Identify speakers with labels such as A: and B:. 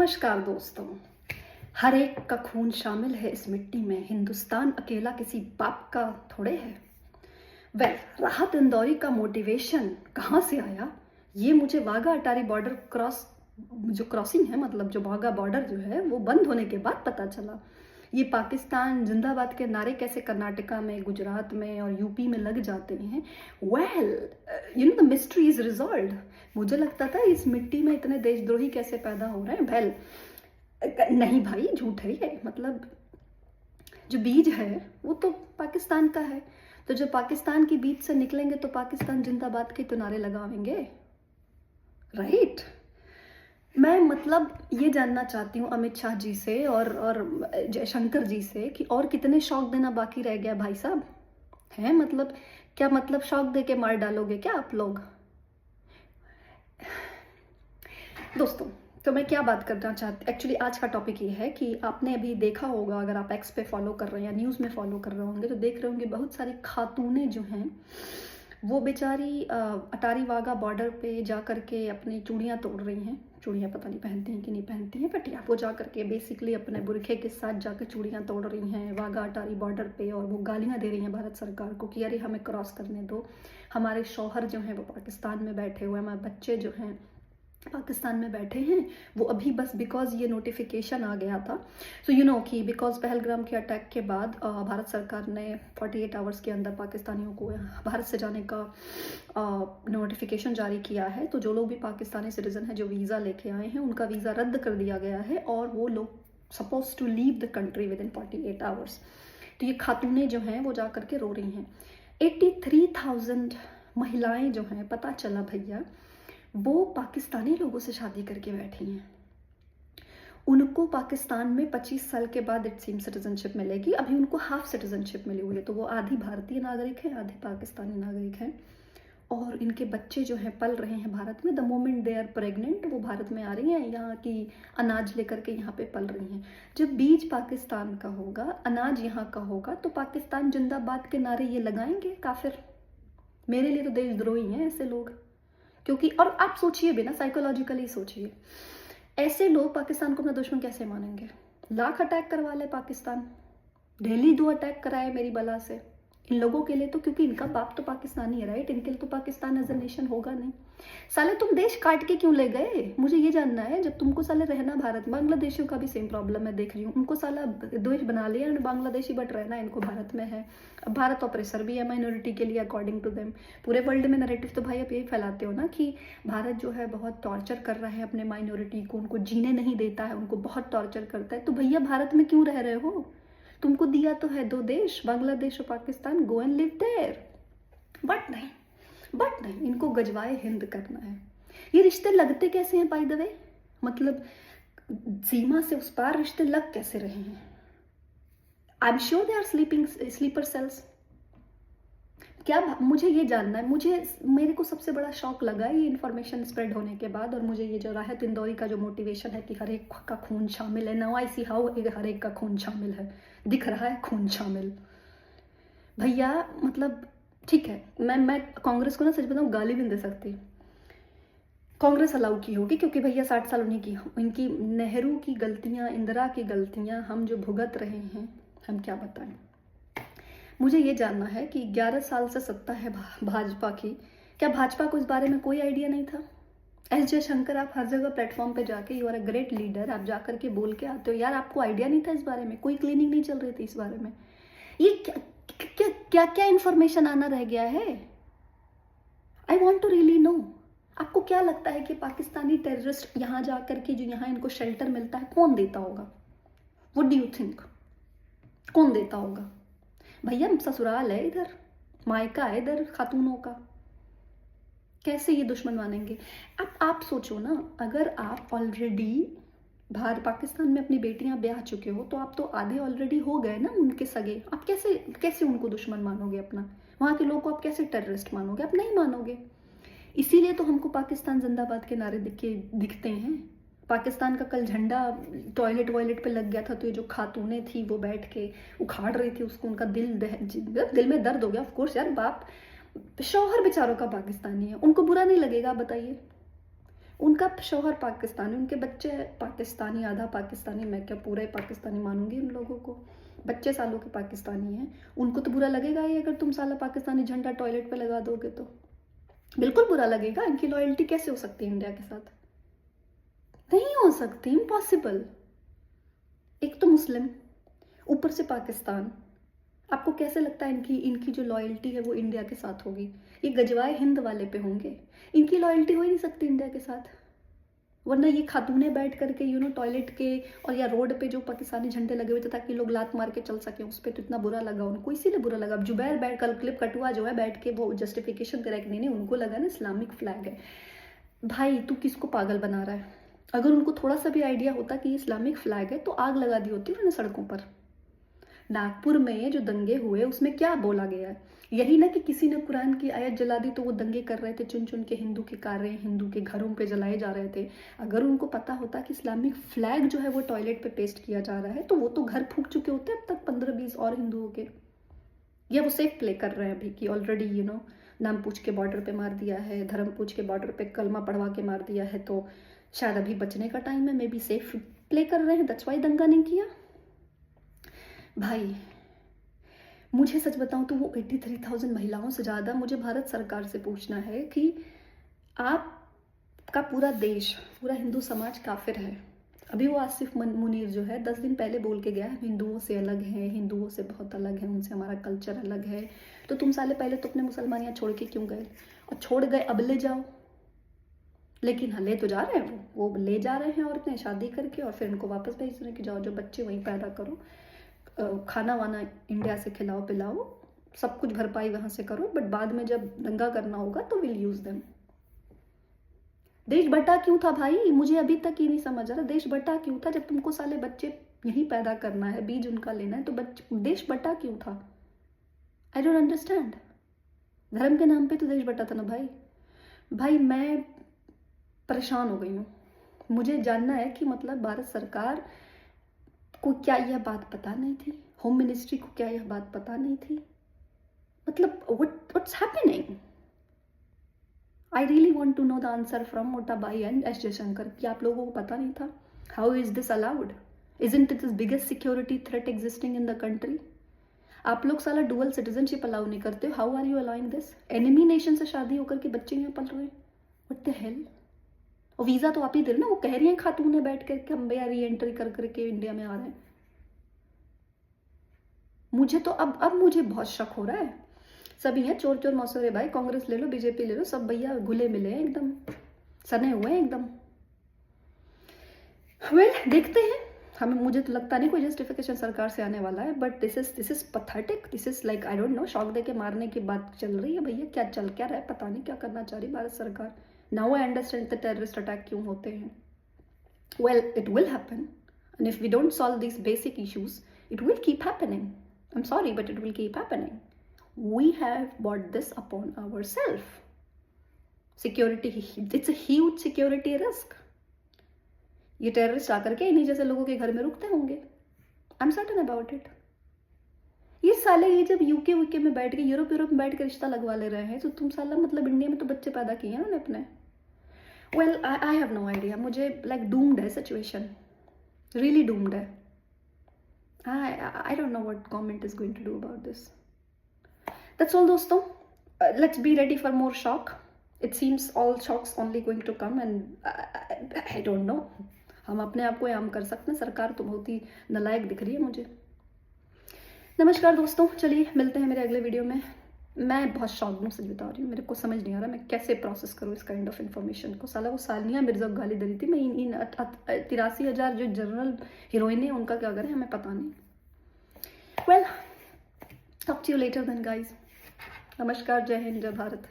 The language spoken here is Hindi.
A: नमस्कार दोस्तों। हर एक का खून शामिल है इस मिट्टी में। हिंदुस्तान अकेला किसी बाप का थोड़े है। राहत इंदौरी का मोटिवेशन कहाँ से आया, ये मुझे वाघा अटारी बॉर्डर क्रॉसिंग है, मतलब जो वाघा बॉर्डर जो है वो बंद होने के बाद पता चला। ये पाकिस्तान जिंदाबाद के नारे कैसे कर्नाटका में, गुजरात में और यूपी में लग जाते हैं। The mystery is resolved. मुझे लगता था इस मिट्टी में इतने देशद्रोही कैसे पैदा हो रहे हैं। नहीं भाई, झूठ है ये। मतलब जो बीज है वो तो पाकिस्तान का है, तो जो पाकिस्तान की बीज से निकलेंगे तो पाकिस्तान जिंदाबाद के तो नारे लगाएंगे, राइट। मैं मतलब ये जानना चाहती हूँ अमित शाह जी से और जयशंकर जी से कि और कितने शौक देना बाकी रह गया भाई साहब, हैं? मतलब क्या, मतलब शौक दे के मार डालोगे क्या आप लोग? दोस्तों, तो मैं क्या बात करना चाहती, एक्चुअली आज का टॉपिक ये है कि आपने अभी देखा होगा, अगर आप एक्स पे फॉलो कर रहे हैं या न्यूज़ में फॉलो कर रहे होंगे तो देख रहे होंगे बहुत सारी खातूनें जो हैं वो बेचारी अटारी वाघा बॉर्डर पे जा कर के अपनी चूड़ियाँ तोड़ रही हैं। चूड़ियाँ पता नहीं पहनती हैं कि नहीं पहनती हैं, बट वो जा कर के बेसिकली अपने बुरखे के साथ जाकर चूड़ियाँ तोड़ रही हैं वाघा अटारी बॉर्डर पे, और वो गालियाँ दे रही हैं भारत सरकार को कि अरे हमें क्रॉस करने दो, हमारे शौहर जो हैं वो पाकिस्तान में बैठे हुए हैं, हमारे बच्चे जो हैं पाकिस्तान में बैठे हैं। वो अभी बस बिकॉज ये नोटिफिकेशन आ गया था, सो कि बिकॉज पहलगाम के अटैक के बाद भारत सरकार ने 48 आवर्स के अंदर पाकिस्तानियों को भारत से जाने का नोटिफिकेशन जारी किया है। तो जो लोग भी पाकिस्तानी सिटीजन हैं जो वीज़ा लेके आए हैं उनका वीज़ा रद्द कर दिया गया है और वो लोग suppose to leave the country within 48 hours. तो ये खातूनें जो हैं वो जा कर के रो रही हैं। 83,000 महिलाएं जो हैं, पता चला भैया, वो पाकिस्तानी लोगों से शादी करके बैठी हैं। उनको पाकिस्तान में 25 साल के बाद इट सीम सिटीजनशिप मिलेगी। अभी उनको हाफ सिटीजनशिप मिली हुई है, तो वो आधी भारतीय नागरिक है, आधे पाकिस्तानी नागरिक हैं। और इनके बच्चे जो हैं पल रहे हैं भारत में। The moment they are pregnant, वो भारत में आ रही हैं, यहाँ की अनाज लेकर के यहाँ पे पल रही हैं। जब बीज पाकिस्तान का होगा, अनाज यहाँ का होगा, तो पाकिस्तान जिंदाबाद के नारे ये लगाएंगे काफिर? मेरे लिए तो देशद्रोही हैं ऐसे लोग। क्योंकि और आप सोचिए भी ना, साइकोलॉजिकली सोचिए, ऐसे लोग पाकिस्तान को अपना दुश्मन कैसे मानेंगे? लाख अटैक करवा ले पाकिस्तान, डेली 2 अटैक कराए मेरी बला से। इन लोगों के लिए तो, क्योंकि इनका बाप तो पाकिस्तानी है, राइट, इनके लिए तो पाकिस्तान एज ए नेशन होगा नहीं। साले तुम देश काट के क्यों ले गए, मुझे ये जानना है। जब तुमको साले रहना भारत, बांग्लादेशियों का भी सेम प्रॉब्लम मैं देख रही हूँ, उनको साला देश बना लिया बांग्लादेशी, बट रहना इनको भारत में है। अब भारत ऑपरेसर भी है माइनॉरिटी के लिए अकॉर्डिंग टू देम। पूरे वर्ल्ड में नैरेटिव तो भाई आप यही फैलाते हो ना कि भारत जो है बहुत टॉर्चर कर रहा है अपने माइनॉरिटी को, उनको जीने नहीं देता है, उनको बहुत टॉर्चर करता है। तो भैया भारत में क्यों रह रहे हो? तुमको दिया तो है 2 देश, बांग्लादेश और Pakistan, go and live there. But नहीं, इनको गजवाए हिंद करना है। ये रिश्ते लगते कैसे हैं बाय द वे? मतलब सीमा से उस पार रिश्ते लग कैसे रहे हैं? I am sure they are sleeper cells. क्या मुझे ये जानना है। मेरे को सबसे बड़ा शौक लगा ये इन्फॉर्मेशन स्प्रेड होने के बाद, और मुझे ये जो राहत इंदौरी का जो मोटिवेशन है कि हर एक का खून शामिल है। नाउ आई सी हाउ हर एक का खून शामिल है, दिख रहा है खून शामिल। भैया मतलब ठीक है, मैं कांग्रेस को ना सच बताऊं गाली भी नहीं दे सकती। कांग्रेस अलाउ की होगी क्योंकि भैया 60 साल उन्हीं की, इनकी नेहरू की गलतियां, इंदिरा की गलतियां हम जो भुगत रहे हैं, हम क्या बताएं। मुझे ये जानना है कि 11 साल से सत्ता है भाजपा की, क्या भाजपा को इस बारे में कोई आइडिया नहीं था? एस जयशंकर, आप हर जगह प्लेटफॉर्म पे जाके, you are a great leader, आप जा करके बोल के आते हो, यार आपको आइडिया नहीं था इस बारे में? कोई क्लीनिंग नहीं चल रही थी इस बारे में? ये क्या इन्फॉर्मेशन आना रह गया है? I want to really know. आपको क्या लगता है कि पाकिस्तानी टेररिस्ट यहाँ जा करके जो यहाँ इनको शेल्टर मिलता है कौन देता होगा? व्हाट डू यू थिंक, कौन देता होगा? भैया ससुराल है इधर, मायका है इधर खातूनों का, कैसे ये दुश्मन मानेंगे? अब आप सोचो ना, अगर आप ऑलरेडी पाकिस्तान में अपनी बेटियां ब्याह चुके हो तो आप तो आधे ऑलरेडी हो गए ना उनके सगे। आप कैसे उनको दुश्मन मानोगे अपना? वहां के लोगों को आप कैसे टेररिस्ट मानोगे? आप नहीं मानोगे। इसीलिए तो हमको पाकिस्तान जिंदाबाद के नारे दिखते हैं। पाकिस्तान का कल झंडा टॉयलेट पे लग गया था, तो ये जो खातूनें थी वो बैठ के उखाड़ रही थी उसको, उनका दिल में दर्द हो गया। ऑफ कोर्स यार, बाप शौहर बेचारों का पाकिस्तानी है, उनको बुरा नहीं लगेगा? बताइए, उनका शौहर पाकिस्तानी, उनके बच्चे पाकिस्तानी, आधा पाकिस्तानी, मैं क्या पूरा ही पाकिस्तानी मानूंगी उन लोगों को। बच्चे सालों के पाकिस्तानी हैं, उनको तो बुरा लगेगा ही अगर तुम साला पाकिस्तानी झंडा टॉयलेट पे लगा दोगे तो बिल्कुल बुरा लगेगा। इनकी लॉयल्टी कैसे हो सकती है इंडिया के साथ? नहीं हो सकती, इम्पॉसिबल। एक तो मुस्लिम, ऊपर से पाकिस्तान। आपको कैसे लगता है इनकी इनकी जो लॉयल्टी है वो इंडिया के साथ होगी? ये गजवाए हिंद वाले पे होंगे, इनकी लॉयल्टी हो ही नहीं सकती इंडिया के साथ। वरना ये खातूनें बैठ करके टॉयलेट के और या रोड पे जो पाकिस्तानी झंडे लगे हुए थे ताकि लोग लात मार के चल सके, उस पर तो इतना बुरा लगा उनको, इसीलिए बुरा लगा। अब जुबैर बैठ, कल क्लिप कटुआ जो है बैठ के वो जस्टिफिकेशन दे रहा है कि नहीं उनको लगा ना इस्लामिक फ्लैग है। भाई तू किसको पागल बना रहा है? अगर उनको थोड़ा सा भी आइडिया होता कि इस्लामिक फ्लैग है तो आग लगा दी होती उन्होंने सड़कों पर। नागपुर में जो दंगे हुए उसमें क्या बोला गया है? यही ना कि किसी ने कुरान की आयत जला दी तो वो दंगे कर रहे थे, चुन चुन के हिंदू के कारें हिंदू के घरों पे जलाए जा रहे थे। अगर उनको पता होता कि इस्लामिक फ्लैग जो है वो टॉयलेट पे पेस्ट किया जा रहा है तो वो तो घर फूंक चुके होते अब तक 15-20 और हिंदुओं के। या वो सेफ प्ले कर रहे हैं अभी कि ऑलरेडी नाम पूछ के बॉर्डर पे मार दिया है, धर्म पूछ के बॉर्डर पे कलमा पढ़वा के मार दिया है, तो शायद अभी बचने का टाइम है, मे बी सेफ प्ले कर रहे हैं, दैट्स व्हाई दंगा नहीं किया। भाई मुझे सच बताऊं तो वो 83,000 महिलाओं से ज़्यादा मुझे भारत सरकार से पूछना है कि आपका पूरा देश, पूरा हिंदू समाज काफिर है। अभी वो आसिफ मुनीर जो है 10 दिन पहले बोल के गया है हिंदुओं से अलग है, हिंदुओं से बहुत अलग है, उनसे हमारा कल्चर अलग है। तो तुम साले पहले तो अपने मुसलमानियाँ छोड़ के क्यों गए? और छोड़ गए अब ले जाओ। लेकिन हाँ ले तो जा रहे हैं, वो ले जा रहे हैं औरतें शादी करके और फिर उनको वापस भेज रहे हैं कि जाओ जो बच्चे वहीं पैदा करो, खाना वाना इंडिया से खिलाओ पिलाओ, सब कुछ भरपाई वहां से करो, बट बाद में जब दंगा करना होगा तो विल यूज देम। देश बटा क्यों था भाई? मुझे अभी तक ये नहीं समझ आ रहा देश बटा क्यों था। जब तुमको साले बच्चे यहीं पैदा करना है, बीज उनका लेना है, तो देश बटा क्यों था? I don't understand. धर्म के नाम पे तो देश बटा था ना भाई। भाई मैं परेशान हो गई हूँ। मुझे जानना है कि मतलब भारत सरकार को क्या यह बात पता नहीं थी? होम मिनिस्ट्री को क्या यह बात पता नहीं थी? मतलब what's happening? I really want to know the answer from Motabhai and S Jaishankar कि आप लोगों को पता नहीं था। How is this allowed? Isn't it is biggest security threat existing in the country? आप लोग साला डुअल सिटीजनशिप अलाउ नहीं करते हो। How are you allowing this? Enemy nation से शादी होकर के बच्चे यहाँ पल रहे हैं, व्हाट द हेल? और वीजा तो आप ही दे रहे ना, वो कह रही हैं खातूनें बैठ करके हम भैया री एंट्री कर करके इंडिया में आ रहे हैं। मुझे तो अब मुझे बहुत शक हो रहा है। सभी हैं चोर चोर मौसोरे भाई, कांग्रेस ले लो बीजेपी ले लो, सब भैया घुले मिले हैं एकदम, सने हुए हैं एकदम। वेल देखते हैं। मुझे तो लगता नहीं कोई जस्टिफिकेशन सरकार से आने वाला है, but this is pathetic. This is like I don't know, shock दे के मारने की बात चल रही है भैया। क्या रहा है पता नहीं, क्या करना चाह रही भारत सरकार। Now I understand the terrorist attack क्यों होते हैं। Well it will happen and if we don't solve this basic issues it will keep happening. I'm sorry, but it will keep happening. We have brought this upon ourselves. Security, it's a huge security risk. ये टेररिस्ट आकर के इन्हीं जैसे लोगों के घर में रुकते होंगे। I'm certain about it. ये साले ये जब यूके में बैठ के यूरोप में बैठ के रिश्ता लगवा ले रहे हैं, तो तुम साला मतलब इंडिया में तो बच्चे पैदा किए हैं उन्होंने अपने। Well, I have no idea. मुझे like doomed है situation. Really doomed है। I don't know what government is going to do about this. That's all दोस्तों. Let's be ready for more shock. It seems all shocks only going to come and I don't know. हम अपने आप को याम कर सकते हैं, सरकार तो बहुत ही नालायक दिख रही है मुझे। नमस्कार दोस्तों, चलिए मिलते हैं मेरे अगले वीडियो में। मैं बहुत शॉक हूँ, सच बता रही हूँ। मेरे को समझ नहीं आ रहा मैं कैसे प्रोसेस करूँ इस काइंड ऑफ इन्फॉर्मेशन को। साला वो सानिया मिर्जा गाली दे रही थी, मैं इन 83,000 जो जनरल हीरोइन है उनका क्या करें हमें पता नहीं। Well talk to you later then guys. नमस्कार, जय हिंद, जय भारत।